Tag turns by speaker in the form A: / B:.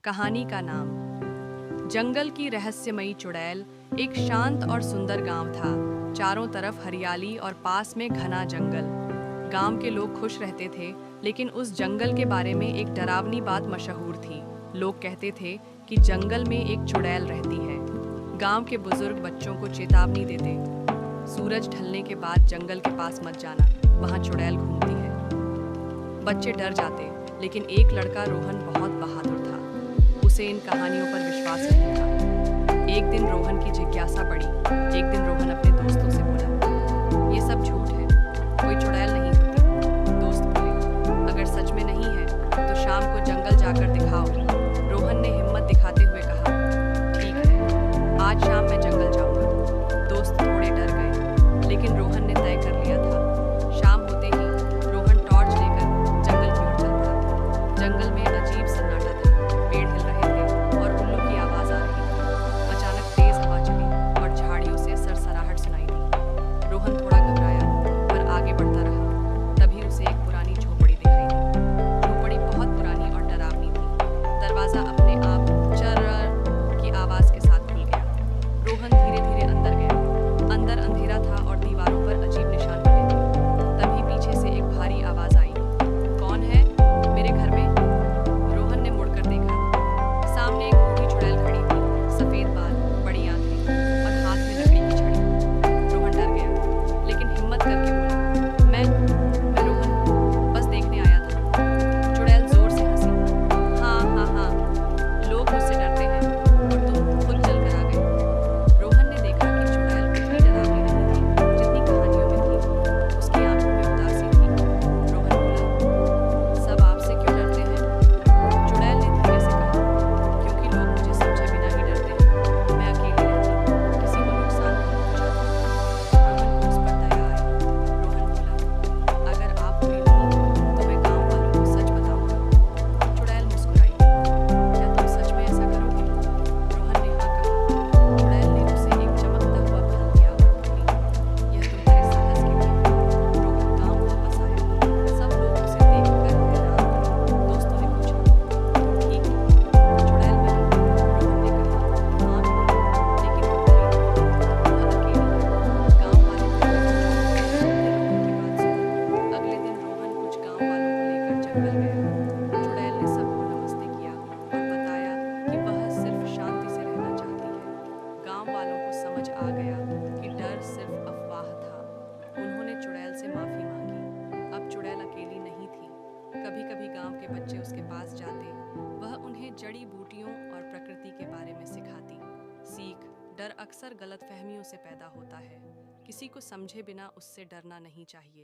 A: कहानी का नाम जंगल की रहस्यमयी चुड़ैल। एक शांत और सुंदर गांव था। चारों तरफ हरियाली और पास में घना जंगल। गांव के लोग खुश रहते थे, लेकिन उस जंगल के बारे में एक डरावनी बात मशहूर थी। लोग कहते थे कि जंगल में एक चुड़ैल रहती है। गांव के बुजुर्ग बच्चों को चेतावनी देते, सूरज ढलने के बाद जंगल के पास मत जाना, वहां चुड़ैल घूमती है। बच्चे डर जाते, लेकिन एक लड़का रोहन बहुत बहादुर था। उसे इन कहानियों पर विश्वास नहीं था। एक दिन रोहन की जिज्ञासा बढ़ी। एक दिन रोहन अपने दोस्तों से बोला, ये सब झूठ है, कोई चुड़ैल नहीं होती। दोस्त बोले, अगर सच में नहीं है तो शाम को जंगल जाकर दिखाओ। रोहन ने हिम्मत दिखाते हुए कहा, ठीक है, आज शाम मैं जंगल जाऊंगा। दोस्त थोड़े डर गए, लेकिन रोहन ने तय कर लिया था। शाम होते ही रोहन टॉर्च लेकर जंगल की ओर चल पड़ा। जंगल में अजीब सन्नाटा था। पेड़ हिल रहे थे और उल्लू की आवाज आ रही थी। अचानक तेज हवा चली और झाड़ियों से सरसराहट सुनाई दी। रोहन थोड़ा घबराया, पर आगे बढ़ता रहा। तभी उसे एक पुरानी झोपड़ी दिखाई दी। झोपड़ी बहुत पुरानी और डरावनी थी। दरवाजा अपने आप चर्र की आवाज के साथ खुल गया। रोहन धीरे धीरे अंदर गया। अंदर अंधेरा था और दीवारों पर अजीब निशान बने थे। तभी पीछे से एक भारी आवाज आई, कौन है मेरे घर में? रोहन ने मुड़कर देखा। सामने एक बूढ़ी चुड़ैल खड़ी थी, सफेद बाल, बड़ी आंखें और हाथ में लकड़ी की छड़ी। रोहन डर गया, लेकिन हिम्मत करके बोला, मैं रोहन हूँ, बस देखने आया था। चुड़ैल जोर से हंसी, हाँ हाँ हाँ, लोग मुझसे डरते हैं और तुम खुद जल कर आ गए। रोहन ने देखा कि चुड़ैल उतनी डरावनी नहीं थी जितनी कहानियों में थी। उसकी आंखों में उदासी थी। रोहन बोला, सब आपसे क्यों डरते हैं? चुड़ैल ने धीरे से कहा, क्योंकि लोग मुझे समझे बिना ही डरते हैं। मैं अकेली रहती, किसी को नुकसान नहीं पहुंचाती। रोहन को उस पर दया आई। रोहन बोला, अगर आप बुरी नहीं तो मैं गांव वालों को सच बताऊंगा। चुड़ैल मुस्कुराई, क्या तुम सच में ऐसा करोगे? रोहन ने हाँ कहा। चुड़ैल ने उसे एक चमकता हुआ फल दिया और बोली, यह तुम्हारे साहस के लिए है। रोहन गांव वापस आया। सब लोग उसे देखकर हैरान थे। दोस्तों ने पूछा, तुम ठीक हो? चुड़ैल मिली? रोहन ने कहा, हाँ मिली, लेकिन वो बुरी नहीं, वह अकेली है। गांव वाले बोले, रोहन की बात सुनो। अगले दिन रोहन कुछ गांव वालों को लेकर जंगल गया। चुड़ैल ने सबको नमस्ते किया और बताया कि वह सिर्फ शांति से रहना चाहती है। गांव वालों को समझ आ गया कि डर सिर्फ अफवाह था। उन्होंने चुड़ैल से माफी मांगी। अब चुड़ैल अकेली नहीं थी। कभी कभी गांव के बच्चे उसके पास जाते। वह उन्हें जड़ी बूटियों और प्रकृति के बारे में सिखाती। सीख, डर अक्सर गलतफहमियों से पैदा होता है। किसी को समझे बिना उससे डरना नहीं चाहिए।